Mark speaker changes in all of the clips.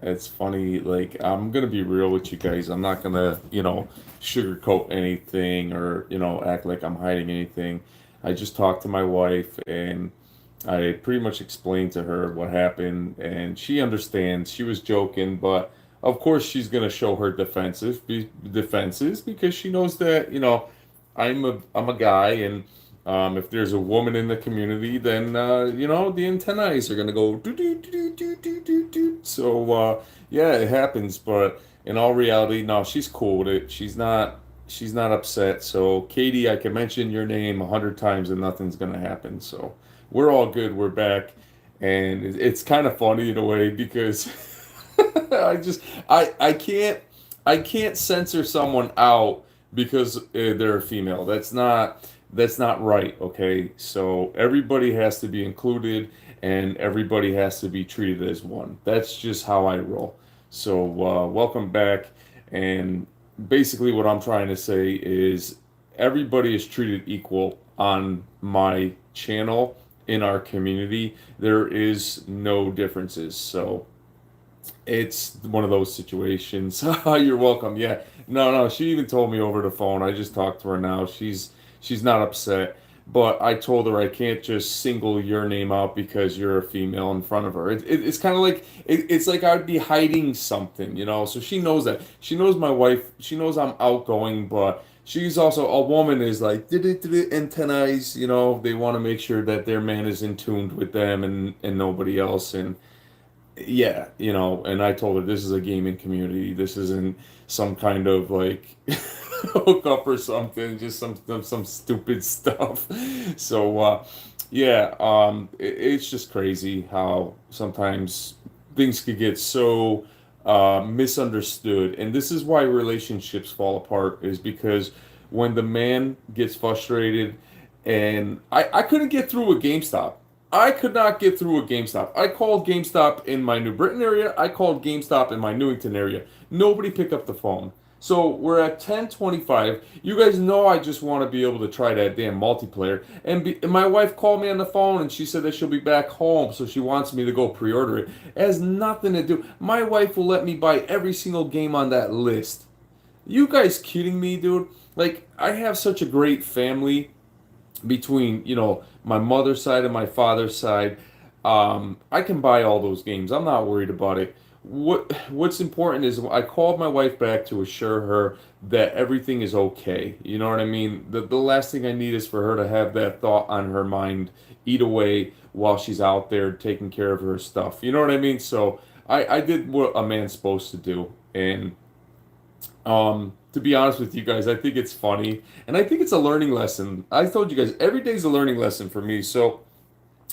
Speaker 1: it's funny. Like, I'm gonna be real with you guys. I'm not gonna, sugarcoat anything or, act like I'm hiding anything. I just talked to my wife and I pretty much explained to her what happened, and she understands. She was joking, but of course she's gonna show her defenses because she knows that, I'm a guy, and if there's a woman in the community, then the antennae are gonna go do do do do do do do. So yeah, it happens, but in all reality, no, she's cool with it. She's not upset. So Katie, I can mention your name 100 times and nothing's gonna happen. So we're all good. We're back, and it's kind of funny in a way because I just I can't censor someone out because they're a female. That's not right. Okay, so everybody has to be included, and everybody has to be treated as one. That's just how I roll. So welcome back, and basically what I'm trying to say is everybody is treated equal on my channel in our community. There is no differences. So it's one of those situations. You're welcome. Yeah. No, no, she even told me over the phone. I just talked to her now. She's not upset, but I told her I can't just single your name out because you're a female in front of her. It's kind of like it's like I'd be hiding something. So she knows that. She knows my wife. She knows I'm outgoing, but she's also a woman is like antennae. They want to make sure that their man is in tuned with them and nobody else. And yeah, and I told her this is a gaming community. This isn't some kind of like hookup or something, just some stupid stuff. So yeah, it's just crazy how sometimes things could get so misunderstood, and this is why relationships fall apart. Is because when the man gets frustrated, and I couldn't get through a GameStop. I could not get through a GameStop. I called GameStop in my New Britain area. I called GameStop in my Newington area. Nobody picked up the phone. So we're at 10:25. You guys know I just want to be able to try that damn multiplayer. And my wife called me on the phone and she said that she'll be back home, so she wants me to go pre-order it. It has nothing to do. My wife will let me buy every single game on that list. You guys kidding me, dude? Like, I have such a great family between my mother's side and my father's side. I can buy all those games. I'm not worried about it. What's important is I called my wife back to assure her that everything is okay. You know what I mean? The last thing I need is for her to have that thought on her mind eat away while she's out there taking care of her stuff. You know what I mean? So I did what a man's supposed to do. And to be honest with you guys, I think it's funny and I think it's a learning lesson. I told you guys every day's a learning lesson for me. So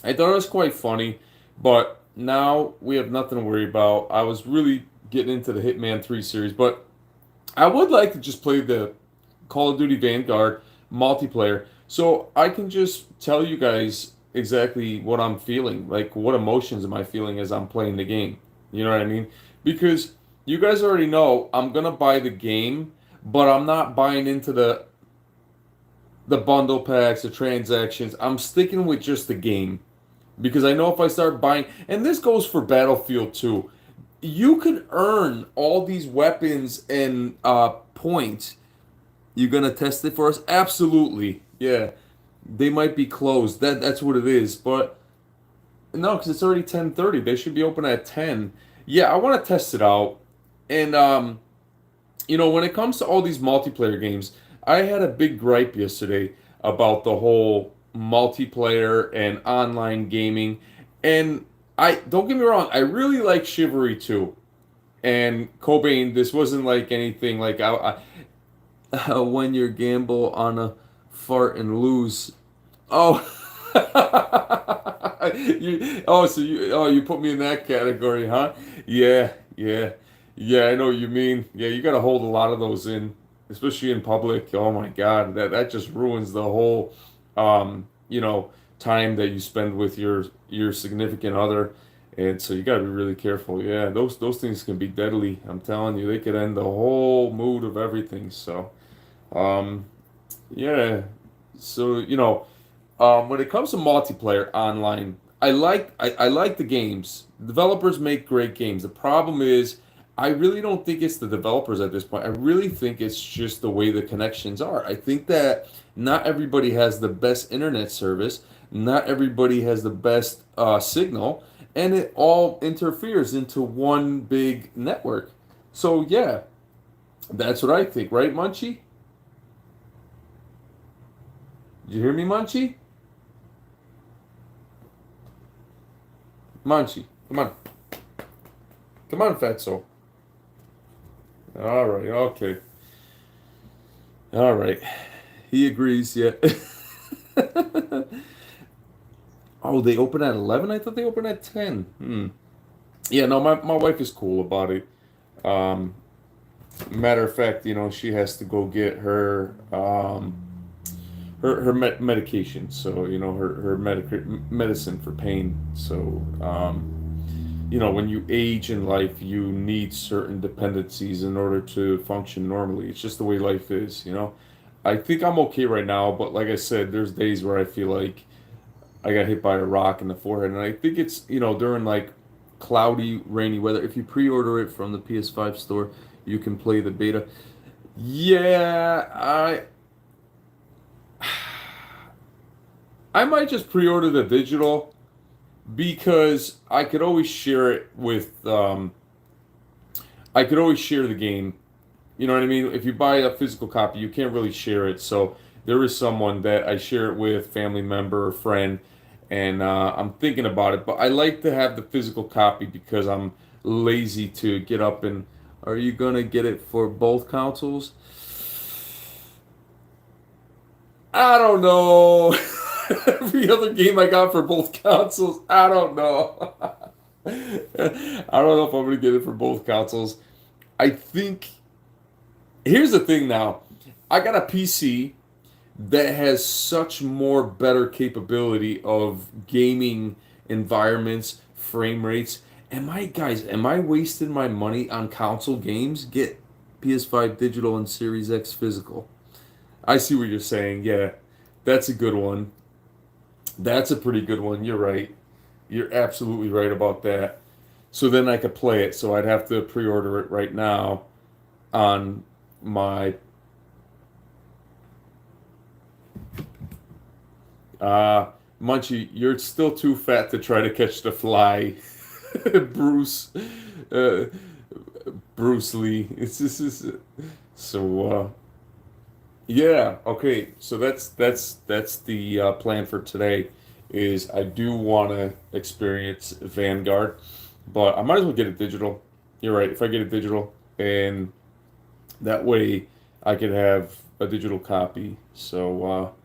Speaker 1: I thought it was quite funny, but now we have nothing to worry about. I was really getting into the Hitman 3 series, but I would like to just play the Call of Duty Vanguard multiplayer so I can just tell you guys exactly what I'm feeling, like what emotions am I feeling as I'm playing the game. You know what I mean? Because you guys already know I'm gonna buy the game, but I'm not buying into the bundle packs, the transactions. I'm sticking with just the game because I know if I start buying, and this goes for Battlefield too, you can earn all these weapons and points. You gonna test it for us? Absolutely. Yeah, they might be closed. That's what it is. But no, because it's already 10:30. They should be open at 10. Yeah, I want to test it out. And when it comes to all these multiplayer games, I had a big gripe yesterday about the whole multiplayer and online gaming. And I don't get me wrong, I really like Chivalry 2. And Cobain, this wasn't like anything like when you gamble on a fart and lose. Oh, you put me in that category, huh? Yeah, yeah, yeah. I know what you mean. Yeah, you got to hold a lot of those in, especially in public. Oh my God, that just ruins the whole, time that you spend with your significant other. And so you got to be really careful. Yeah, those things can be deadly. I'm telling you, they could end the whole mood of everything. So, um, yeah. So when it comes to multiplayer online, I like the games. Developers make great games. The problem is I really don't think it's the developers at this point. I really think it's just the way the connections are. I think that not everybody has the best internet service. Not everybody has the best signal, and it all interferes into one big network. So yeah, that's what I think, right, Munchie? Did you hear me, Munchie? Munchie, come on, come on, Fatso. All right, okay, all right. He agrees. Yeah. Oh, they open at 11? I thought they opened at 10. Hmm. Yeah, no, my wife is cool about it. Um, Matter of fact, she has to go get her medication. So, her medicine for pain. So, when you age in life, you need certain dependencies in order to function normally. It's just the way life is. I think I'm okay right now, but like I said, there's days where I feel like I got hit by a rock in the forehead, and I think it's during like cloudy, rainy weather. If you pre-order it from the PS5 store, you can play the beta. Yeah, I might just pre-order the digital because I could always share the game. You know what I mean? If you buy a physical copy, you can't really share it. So there is someone that I share it with, family member or friend, and I'm thinking about it. But I like to have the physical copy because I'm lazy to get up and. Are you gonna get it for both consoles? I don't know. Every other game I got for both consoles, I don't know. I don't know if I'm gonna get it for both consoles. I think here's the thing now. I got a PC that has such more better capability of gaming environments, frame rates. Am I wasting my money on console games? Get PS5 digital and Series X physical. I see what you're saying. Yeah, that's a good one. That's a pretty good one. You're right. You're absolutely right about that. So then I could play it. So I'd have to pre-order it right now on my uh Munchie, you're still too fat to try to catch the fly. Bruce uh Bruce Lee. It's this is so yeah, okay. So that's the plan for today is I do want to experience Vanguard, but I might as well get it digital. You're right. If I get it digital and that way I could have a digital copy. So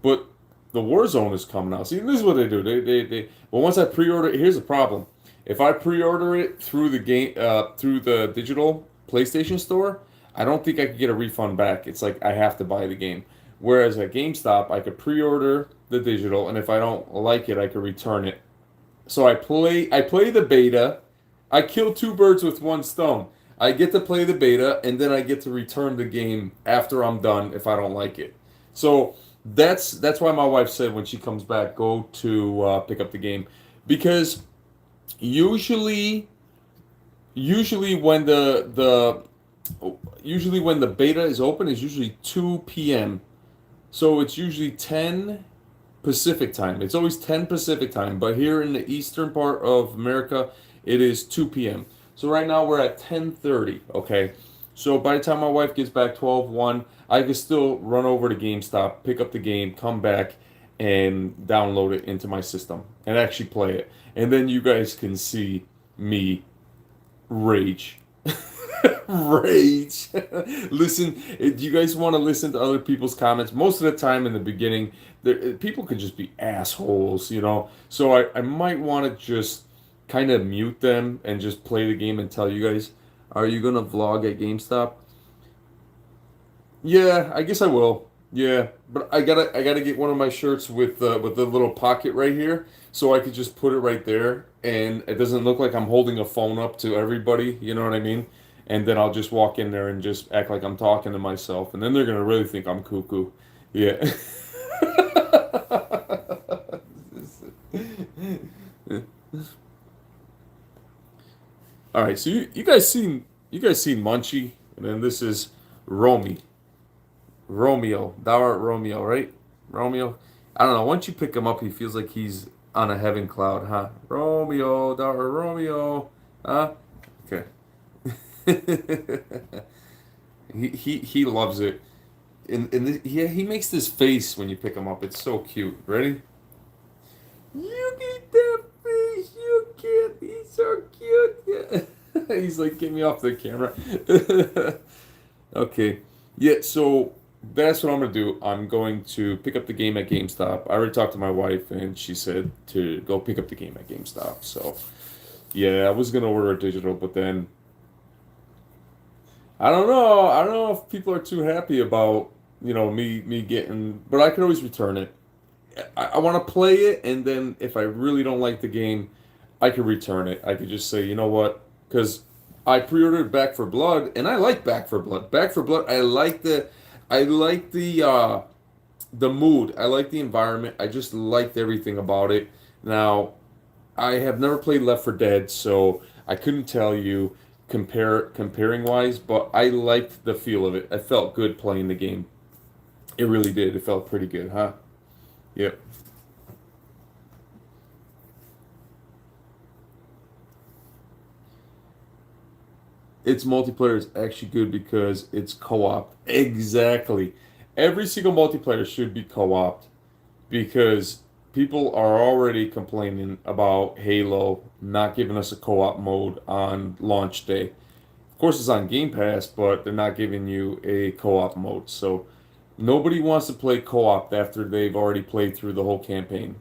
Speaker 1: but the Warzone is coming out. See, this is what they do. Well, once I pre-order it, here's the problem. If I pre-order it through the game, through the digital PlayStation Store, I don't think I could get a refund back. It's like I have to buy the game. Whereas at GameStop, I could pre-order the digital, and if I don't like it, I could return it. So I play the beta. I kill two birds with one stone. I get to play the beta, and then I get to return the game after I'm done if I don't like it. So that's why my wife said when she comes back, go to pick up the game, because usually usually when the beta is open is usually 2 p.m. So it's usually 10 Pacific time. It's always 10 Pacific time, but here in the eastern part of America, it is 2 p.m. So right now we're at 10:30, okay? So by the time my wife gets back 12:01, I can still run over to GameStop, pick up the game, come back and download it into my system and actually play it. And then you guys can see me rage. Rage. Listen, do you guys want to listen to other people's comments? Most of the time in the beginning, people could just be assholes. So I might want to just kind of mute them and just play the game and tell you guys, are you gonna vlog at GameStop? Yeah, I guess I will. Yeah, but I gotta get one of my shirts with the little pocket right here, so I could just put it right there, and it doesn't look like I'm holding a phone up to everybody. You know what I mean? And then I'll just walk in there and just act like I'm talking to myself, and then they're gonna really think I'm cuckoo. Yeah. All right, so you guys seen Munchie, and then this is Romy, Romeo, thou art Romeo, right? Romeo. I don't know. Once you pick him up, he feels like he's on a heaven cloud, huh? Romeo, thou art Romeo, huh? Okay. He loves it, and he makes this face when you pick him up. It's so cute. Ready? You get that face, you kid. He's so cute. Yeah. He's like, get me off the camera. Okay. Yeah, so that's what I'm gonna do. I'm going to pick up the game at GameStop. I already talked to my wife and she said to go pick up the game at GameStop. So yeah, I was gonna order a digital, but then I don't know. I don't know if people are too happy about, me getting, but I could always return it. I want to play it, and then if I really don't like the game, I could return it. I could just say, you know what? Because I pre-ordered Back for Blood, and I like Back for Blood. Back for Blood, I like the mood. I like the environment. I just liked everything about it. Now, I have never played Left 4 Dead, so I couldn't tell you comparing wise, but I liked the feel of it. I felt good playing the game. It really did. It felt pretty good, huh? Yep. Its multiplayer is actually good because it's co-op. Exactly. Every single multiplayer should be co-opted because people are already complaining about Halo not giving us a co-op mode on launch day. Of course, it's on Game Pass, but they're not giving you a co-op mode. So nobody wants to play co-op after they've already played through the whole campaign.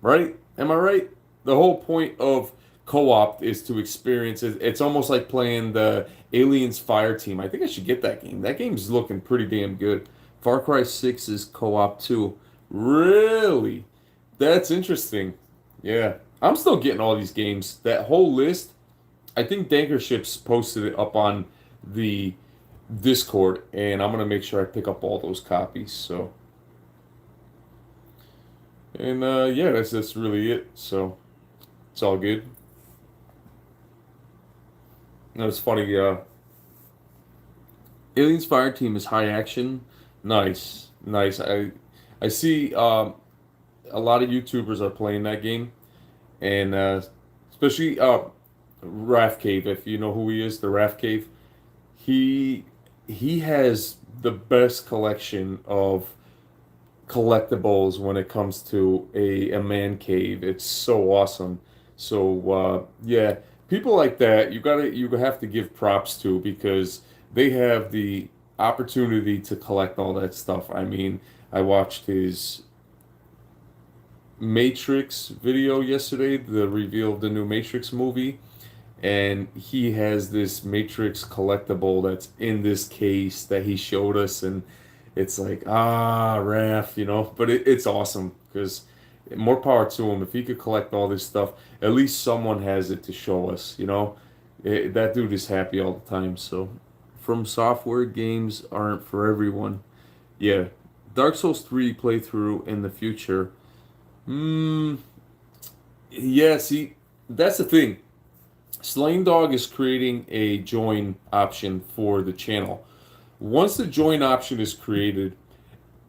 Speaker 1: Right? Am I right? The whole point of co-op is to experience it. It's almost like playing the Aliens Fire Team. I think I should get that game. That game's looking pretty damn good. Far Cry 6 is co-op too. Really? That's interesting. Yeah. I'm still getting all these games. That whole list, I think Dankerships posted it up on the Discord, and I'm gonna make sure I pick up all those copies. So, and yeah, that's really it. So it's all good. No, it's funny. Aliens Fire Team is high action. Nice, nice. I see a lot of YouTubers are playing that game, and especially Raph Cave. If you know who he is, the Raph Cave. He he has the best collection of collectibles when it comes to a man cave. It's so awesome. So yeah, people like that you have to give props to because they have the opportunity to collect all that stuff. I mean, I watched his Matrix video yesterday, the reveal of the new Matrix movie, and he has this Matrix collectible that's in this case that he showed us, and it's like Raph, but it's awesome because more power to him. If he could collect all this stuff, at least someone has it to show us. That dude is happy all the time. So, From Software, games aren't for everyone. Yeah, Dark Souls 3 playthrough in the future. Hmm. Yeah, see, that's the thing. Slaying Dog is creating a join option for the channel. Once the join option is created,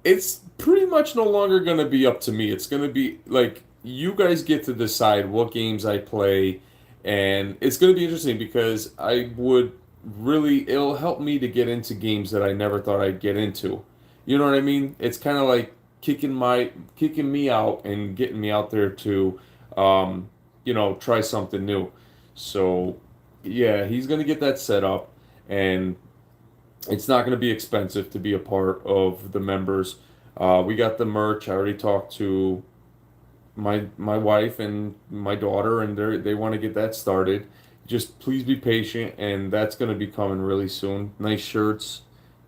Speaker 1: it's pretty much no longer going to be up to me. It's going to be like you guys get to decide what games I play, and it's going to be interesting because I would really, it'll help me to get into games that I never thought I'd get into. You know what I mean? It's kind of like kicking me out and getting me out there to, try something new. So, yeah, he's going to get that set up, and it's not going to be expensive to be a part of the members. We got the merch. I already talked to my wife and my daughter, and they want to get that started. Just please be patient, and that's going to be coming really soon. Nice shirts,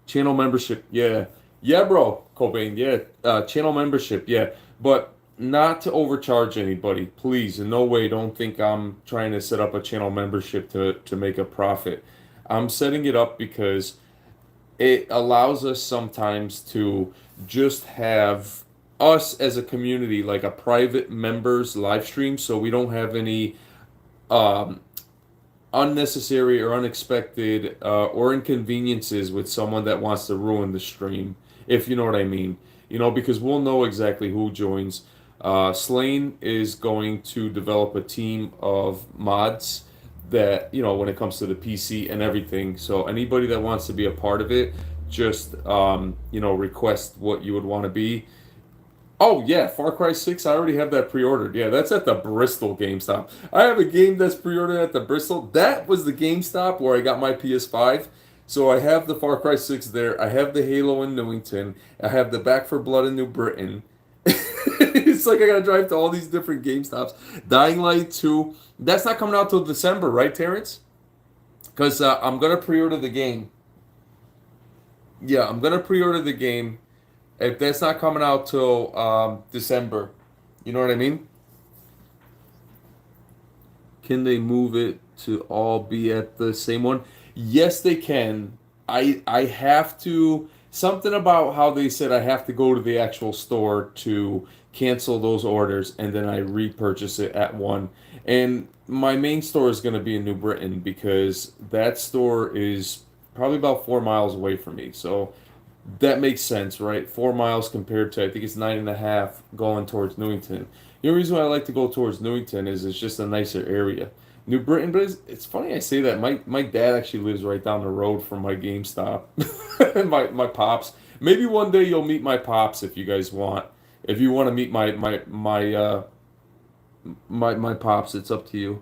Speaker 1: channel membership. Yeah, yeah, bro, Cobain. Yeah, channel membership. Yeah, but not to overcharge anybody, please. In no way, don't think I'm trying to set up a channel membership to make a profit. I'm setting it up because it allows us sometimes to just have us as a community like a private members live stream, so we don't have any um, unnecessary or unexpected or inconveniences with someone that wants to ruin the stream, if you know what I mean. Because we'll know exactly who joins. Slane is going to develop a team of mods that, when it comes to the PC and everything. So anybody that wants to be a part of it, just, request what you would want to be. Oh yeah, Far Cry 6. I already have that pre-ordered. Yeah, that's at the Bristol GameStop. I have a game that's pre-ordered at the Bristol. That was the GameStop where I got my PS5. So I have the Far Cry 6 there. I have the Halo in Newington. I have the Back for Blood in New Britain. It's like I gotta drive to all these different GameStops. Dying Light 2. That's not coming out till December, right, Terrence? Because I'm gonna pre-order the game. Yeah, I'm gonna pre-order the game. If that's not coming out till December, you know what I mean? Can they move it to all be at the same one? Yes, they can. I have to something about how they said I have to go to the actual store to cancel those orders and then I repurchase it at one. And my main store is going to be in New Britain because that store is probably about 4 miles away from me. So that makes sense, right? 4 miles compared to I think it's 9.5 going towards Newington. The only reason why I like to go towards Newington is it's just a nicer area. New Britain, but it's funny I say that. My dad actually lives right down the road from my GameStop. my pops. Maybe one day you'll meet my pops if you guys want. If you want to meet my pops, it's up to you.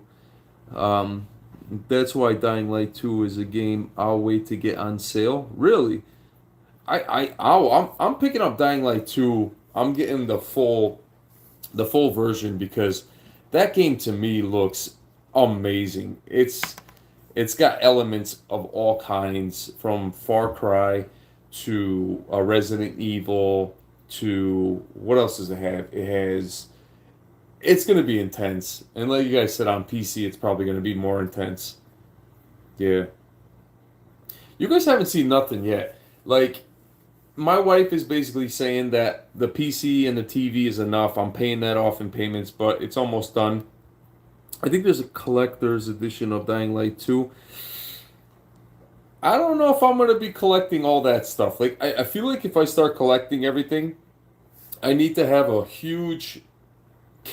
Speaker 1: Um, that's why Dying Light 2 is a game I'll wait to get on sale. Really? I'm picking up Dying Light 2. I'm getting the full version because that game to me looks amazing. It's got elements of all kinds from Far Cry to Resident Evil to what else does it have? It's going to be intense. And like you guys said on PC it's probably going to be more intense. Yeah. You guys haven't seen nothing yet. Like my wife is basically saying that the PC and the TV is enough. I'm paying that off in payments, but it's almost done. I think there's a collector's edition of Dying Light 2. I don't know if I'm going to be collecting all that stuff. Like, I feel like if I start collecting everything, I need to have a huge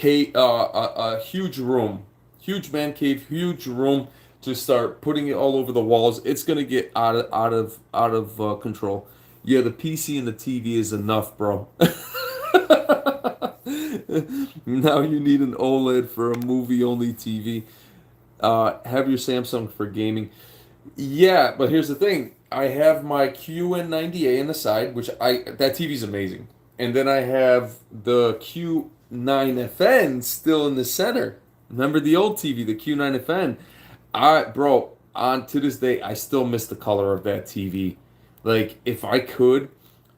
Speaker 1: a huge room, huge man cave, huge room to start putting it all over the walls. It's gonna get out of control. Yeah, the PC and the TV is enough, bro. Now you need an OLED for a movie-only TV. Have your Samsung for gaming. Yeah, but here's the thing. I have my QN90A in the side, which that TV's amazing. And then I have the Q9FN still in the center. Remember the old TV, the Q9FN? Bro, on to this day, I still miss the color of that TV. Like, if I could,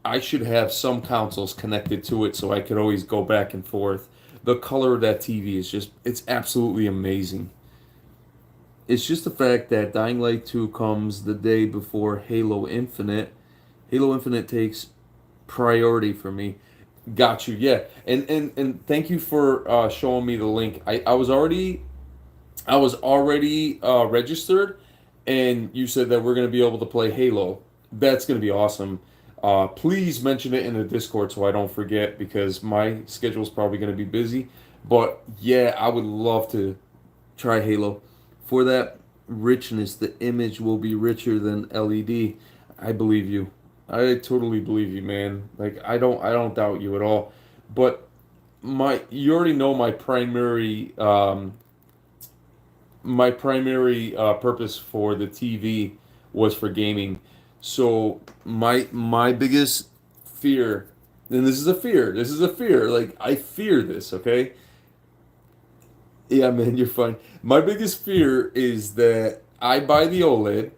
Speaker 1: I should have some consoles connected to it so I could always go back and forth. The color of that TV is it's absolutely amazing. It's just the fact that Dying Light 2 comes the day before Halo Infinite. Halo Infinite takes priority for me. Got you, yeah. And thank you for showing me the link. I was already registered, and you said that we're gonna be able to play Halo. That's gonna be awesome. Please mention it in the Discord so I don't forget because my schedule's probably gonna be busy. But yeah, I would love to try Halo. For that richness, the image will be richer than LED. I believe you. I totally believe you, man. Like I don't doubt you at all. But you already know my primary purpose for the TV was for gaming. So my biggest fear, and this is a fear. Like I fear this, okay? Yeah, man, you're fine. My biggest fear is that I buy the OLED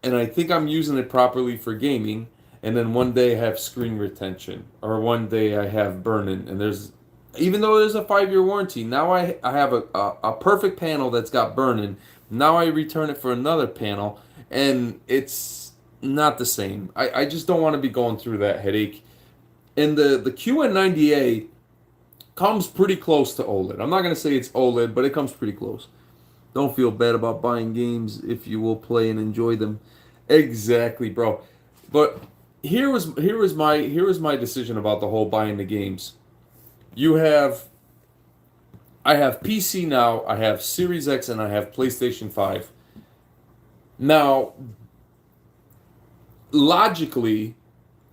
Speaker 1: and I think I'm using it properly for gaming, and then one day I have screen retention, or one day I have burn-in, and even though there's a 5-year warranty, now I have a perfect panel that's got burn-in. Now I return it for another panel, and it's not the same. I just don't want to be going through that headache. And the QN90A comes pretty close to OLED. I'm not gonna say it's OLED, but it comes pretty close. Don't feel bad about buying games if you will play and enjoy them. Exactly, bro. But here was my decision about the whole buying the games. You have I have PC now, I have Series X, and I have PlayStation 5. Now, logically,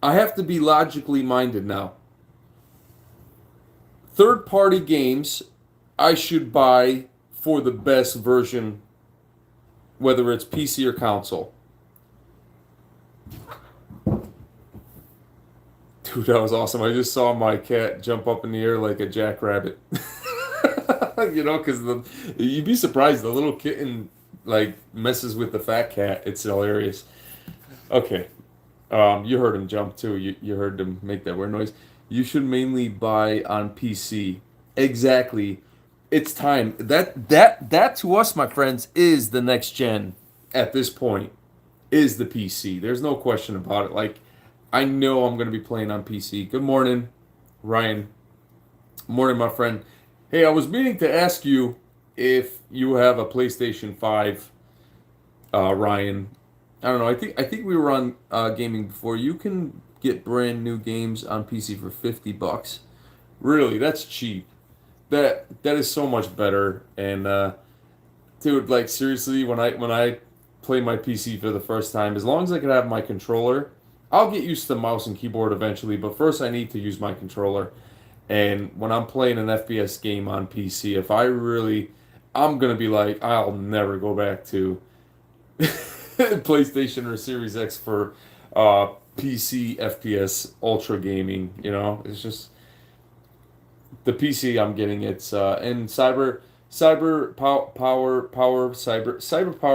Speaker 1: I have to be logically minded now. Third party games I should buy for the best version, whether it's PC or console. Dude, that was awesome. I just saw my cat jump up in the air like a jackrabbit. Because you'd be surprised the little kitten like messes with the fat cat. It's hilarious. Okay, you heard him jump too. You heard him make that weird noise. You should mainly buy on PC. Exactly. It's time. That to us, my friends, is the next gen at this point. Is the PC. There's no question about it. Like, I know I'm gonna be playing on PC. Good morning, Ryan. Morning, my friend. Hey, I was meaning to ask you if you have a PlayStation 5, Ryan. I don't know. I think we were on gaming before. You can get brand new games on PC for $50. Really, that's cheap. That is so much better. And dude, like seriously, when I play my PC for the first time, as long as I can have my controller, I'll get used to the mouse and keyboard eventually. But first, I need to use my controller. And when I'm playing an FPS game on PC, if I really, I'm gonna be like, I'll never go back to PlayStation or Series X for PC FPS ultra gaming. It's just the PC I'm getting. It's and cyber power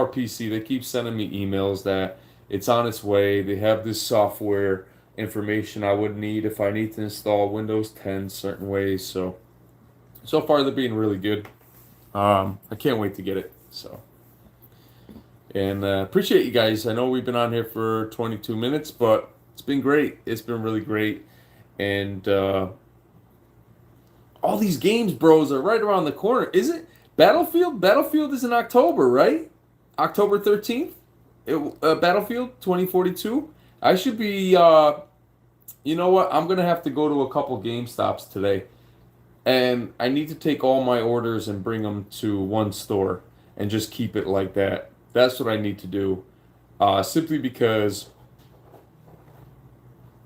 Speaker 1: PC. They keep sending me emails that it's on its way. They have this software information I would need if I need to install Windows 10 certain ways. So far they're being really good. I can't wait to get it. So and appreciate you guys. I know we've been on here for 22 minutes, but it's been great. It's been really great, and all these games, bros, are right around the corner. Is it Battlefield? Battlefield is in October, right? October 13th. Battlefield 2042. I should be. You know what? I'm gonna have to go to a couple GameStops today, and I need to take all my orders and bring them to one store and just keep it like that. That's what I need to do. Simply because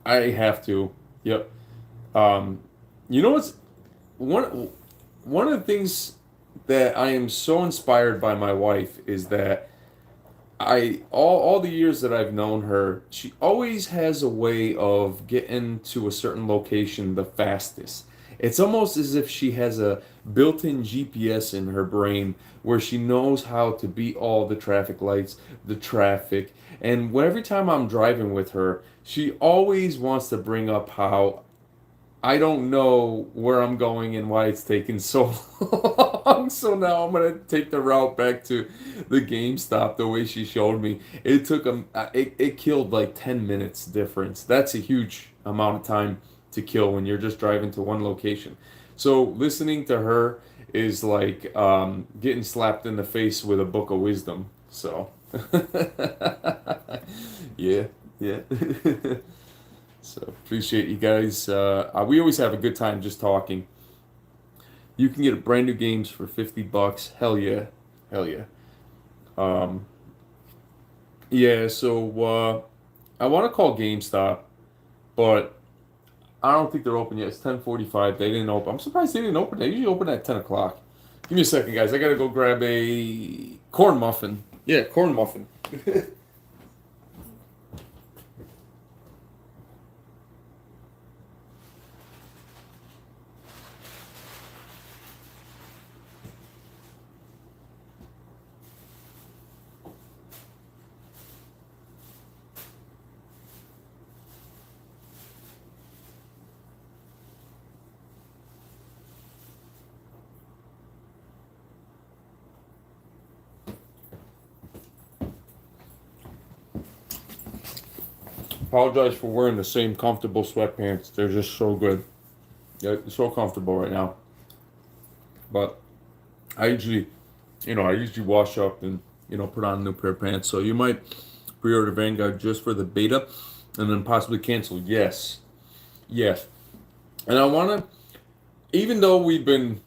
Speaker 1: I have to. Yep. Um, you know what's one one of the things that I am so inspired by my wife is that all the years that I've known her, she always has a way of getting to a certain location the fastest. It's almost as if she has a built-in GPS in her brain where she knows how to beat all the traffic lights, the traffic, and every time I'm driving with her, she always wants to bring up how I don't know where I'm going and why it's taking so long. So now I'm gonna take the route back to the GameStop the way she showed me. It took it killed like 10 minutes difference. That's a huge amount of time to kill when you're just driving to one location. So listening to her is like getting slapped in the face with a book of wisdom. So yeah, yeah. So appreciate you guys. We always have a good time just talking. You can get brand new games for $50. Hell yeah, hell yeah. Um, yeah. So I want to call GameStop, but I don't think they're open yet. It's 10:45. They didn't open. I'm surprised they didn't open. They usually open at 10 o'clock. Give me a second, guys. I gotta go grab a corn muffin. Yeah, corn muffin. apologize for wearing the same comfortable sweatpants. They're just so good. They're so comfortable right now. But I usually, I usually wash up and, put on a new pair of pants. So you might pre-order Vanguard just for the beta and then possibly cancel. Yes. Yes. And I want to, even though we've been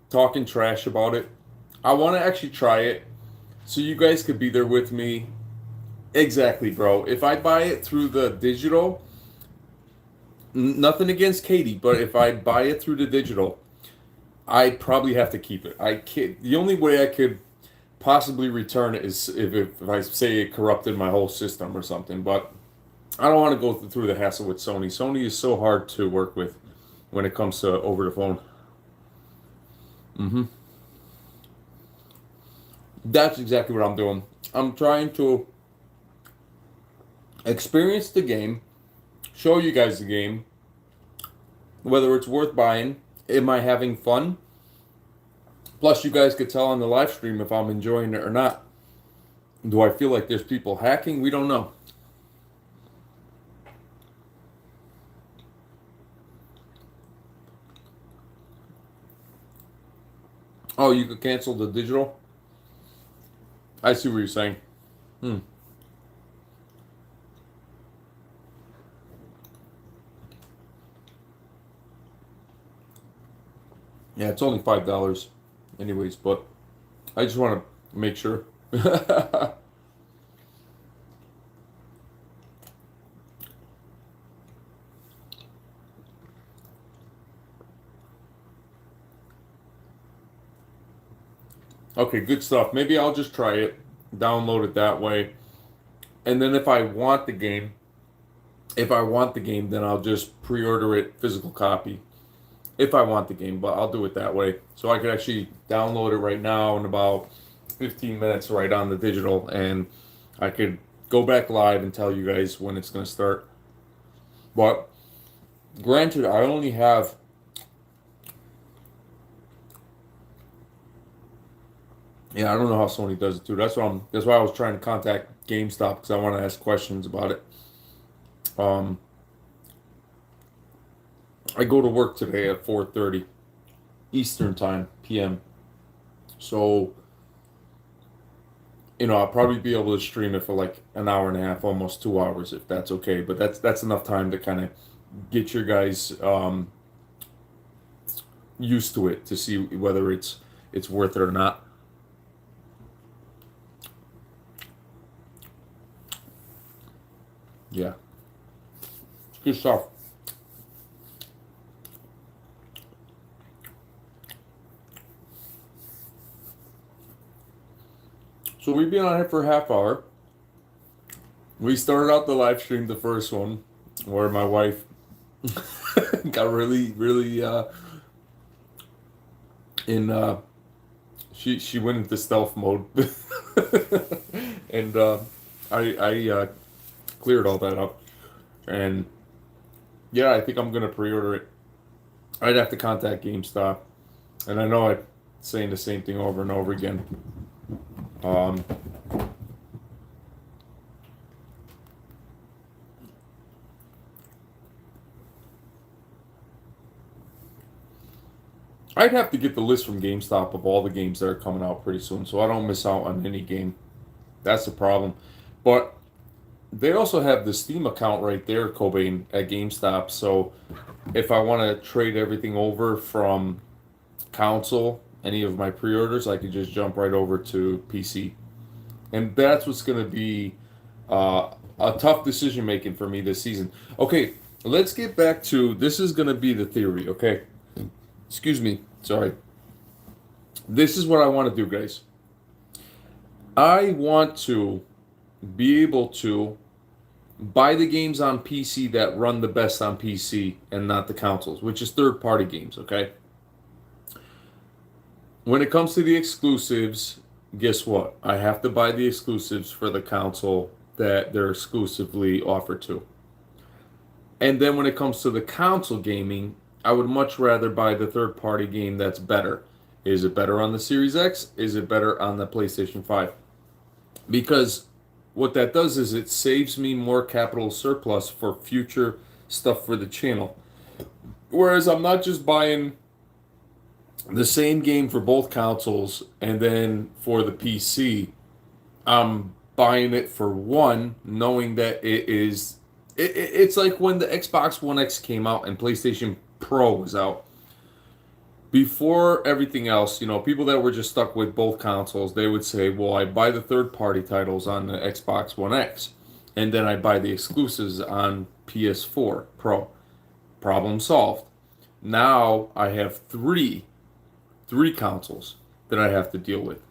Speaker 1: talking trash about it, I want to actually try it so you guys could be there with me. Exactly, bro. If I buy it through the digital, nothing against Katie, but if I buy it through the digital, I probably have to keep it. I can't. The only way I could possibly return it is if I say it corrupted my whole system or something. But I don't want to go through the hassle with Sony. Sony is so hard to work with when it comes to over the phone. That's exactly what I'm doing. I'm trying to experience the game, show you guys the game, whether it's worth buying, am I having fun? Plus, you guys could tell on the live stream if I'm enjoying it or not. Do I feel like there's people hacking? We don't know. Oh, you could cancel the digital? I see what you're saying. Yeah, it's only $5 anyways, but I just want to make sure. Okay, good stuff. Maybe I'll just try it, download it that way. And then if I want the game, then I'll just pre-order it physical copy. If I want the game, but I'll do it that way. So I could actually download it right now in about 15 minutes right on the digital, and I could go back live and tell you guys when it's going to start. But granted, I only have I don't know how Sony does it too. That's why I was trying to contact GameStop because I want to ask questions about it. I go to work today at 4:30 Eastern time PM. So, I'll probably be able to stream it for like an hour and a half, almost 2 hours, if that's okay. But that's enough time to kind of get your guys used to it to see whether it's worth it or not. Yeah, it's good stuff. So we've been on it for a half hour. We started out the live stream, the first one, where my wife got really, really she went into stealth mode, and I cleared all that up, and yeah, I think I'm gonna pre-order it. I'd have to contact GameStop, and I know I'm saying the same thing over and over again. I'd have to get the list from GameStop of all the games that are coming out pretty soon, so I don't miss out on any game. That's the problem. But they also have the Steam account right there, Cobain, at GameStop. So if I want to trade everything over from console, any of my pre-orders, I could just jump right over to PC. And that's what's going to be a tough decision making for me this season. Okay, let's get back to this is going to be the theory, okay? Excuse me, sorry. This is what I want to do, guys. I want to be able to buy the games on PC that run the best on PC and not the consoles, which is third-party games, okay? When it comes to the exclusives, guess what? I have to buy the exclusives for the console that they're exclusively offered to. And then when it comes to the console gaming, I would much rather buy the third-party game that's better. Is it better on the Series X? Is it better on the PlayStation 5? Because what that does is it saves me more capital surplus for future stuff for the channel. Whereas I'm not just buying the same game for both consoles and then for the PC, I'm buying it for one, knowing that it's like when the Xbox One X came out and PlayStation Pro was out. Before everything else, people that were just stuck with both consoles, they would say, well, I buy the third party titles on the Xbox One X, and then I buy the exclusives on PS4 Pro. Problem solved. Now I have three consoles that I have to deal with.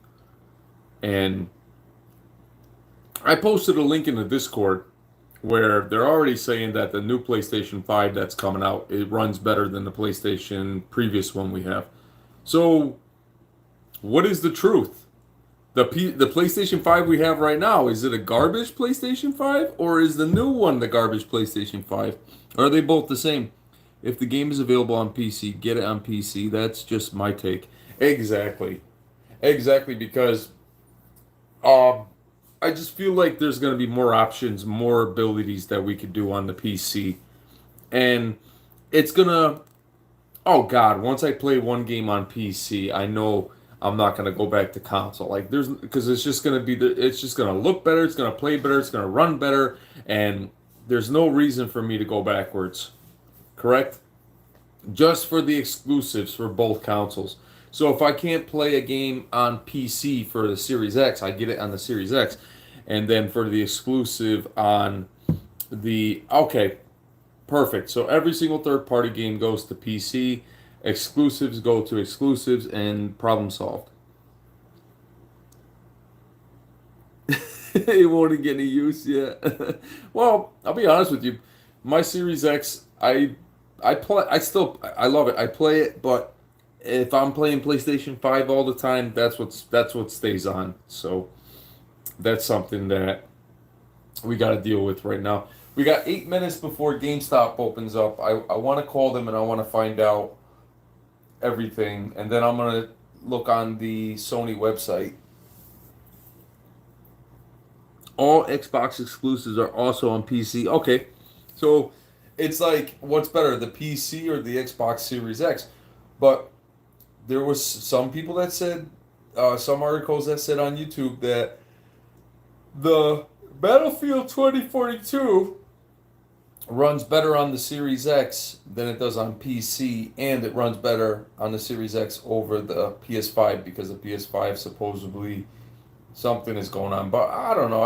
Speaker 1: And I posted a link in the Discord where they're already saying that the new PlayStation 5 that's coming out, it runs better than the PlayStation previous one we have. So, what is the truth? The PlayStation 5 we have right now, is it a garbage PlayStation 5 or is the new one the garbage PlayStation 5? Or are they both the same? If the game is available on PC, get it on PC. That's just my take. Exactly. Exactly, because um I just feel like there's going to be more options, more abilities that we could do on the PC. And it's going to, oh God, once I play one game on PC, I know I'm not going to go back to console. Like because it's just going to be, it's just going to look better, it's going to play better, it's going to run better. And there's no reason for me to go backwards. Correct? Just for the exclusives for both consoles. So if I can't play a game on PC for the Series X, I get it on the Series X. And then for the exclusive on the, okay, perfect. So every single third party game goes to PC, exclusives go to exclusives, and problem solved. It won't get any use yet. Well, I'll be honest with you. My Series X, I love it. I play it, but if I'm playing PlayStation 5 all the time, that's what stays on. So that's something that we got to deal with right now. We got 8 minutes before GameStop opens up. I want to call them and I want to find out everything, and then I'm gonna look on the Sony website. All Xbox exclusives are also on PC. Okay, so it's like, what's better, the PC or the Xbox Series X? But there was some people that said, some articles that said on YouTube that the Battlefield 2042 runs better on the Series X than it does on PC, and it runs better on the Series X over the PS5 because the PS5 supposedly something is going on. But I don't know.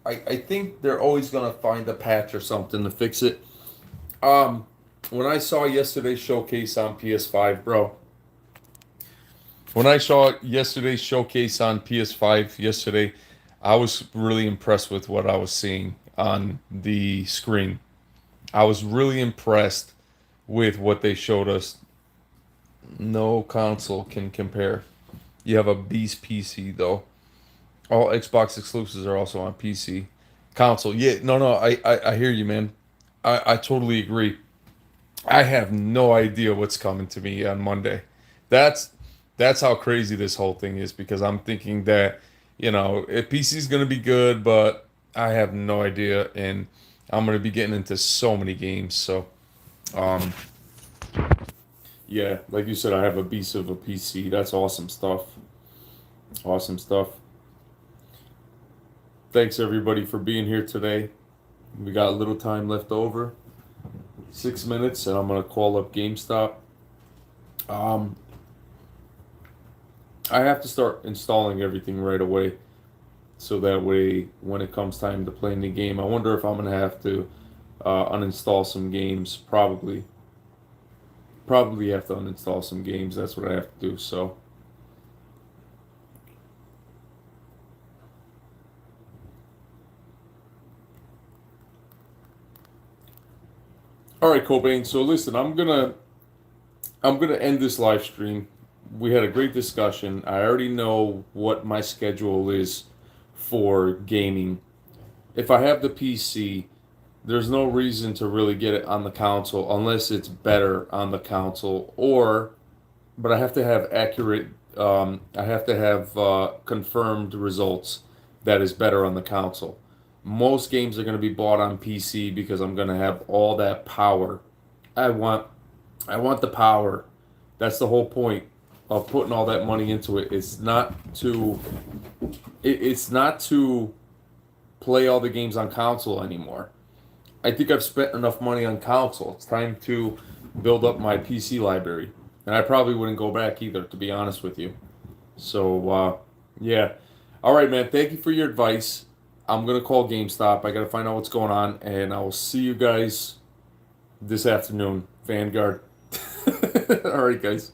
Speaker 1: I think they're always gonna find a patch or something to fix it. Um, when I saw yesterday's showcase on PS5, bro. When I saw yesterday's showcase on PS5 yesterday, I was really impressed with what I was seeing on the screen. I was really impressed with what they showed us. No console can compare. You have a beast PC though. All Xbox exclusives are also on PC. Console, yeah, no, I hear you, man. I totally agree. I have no idea what's coming to me on Monday. That's that's how crazy this whole thing is because I'm thinking that, PC is gonna be good, but I have no idea, and I'm gonna be getting into so many games. So, um, yeah, like you said, I have a beast of a PC. That's awesome stuff. Awesome stuff. Thanks everybody for being here today. We got a little time left over. 6 minutes, and I'm gonna call up GameStop. Um, I have to start installing everything right away, so that way when it comes time to playing the game, I wonder if I'm gonna have to uninstall some games. Probably have to uninstall some games. That's what I have to do. So, all right, Cobain. So listen, I'm gonna end this live stream. We had a great discussion. I already know what my schedule is for gaming. If I have the PC, there's no reason to really get it on the console unless it's better on the console, or but I have to have accurate, I have to have confirmed results that is better on the console. Most games are going to be bought on PC because I'm going to have all that power. I want I want the power. That's the whole point of putting all that money into it. It's not to play all the games on console anymore. I think I've spent enough money on console. It's time to build up my PC library. And I probably wouldn't go back either, to be honest with you. So, yeah. All right, man. Thank you for your advice. I'm going to call GameStop. I got to find out what's going on. And I will see you guys this afternoon. Vanguard. All right, guys.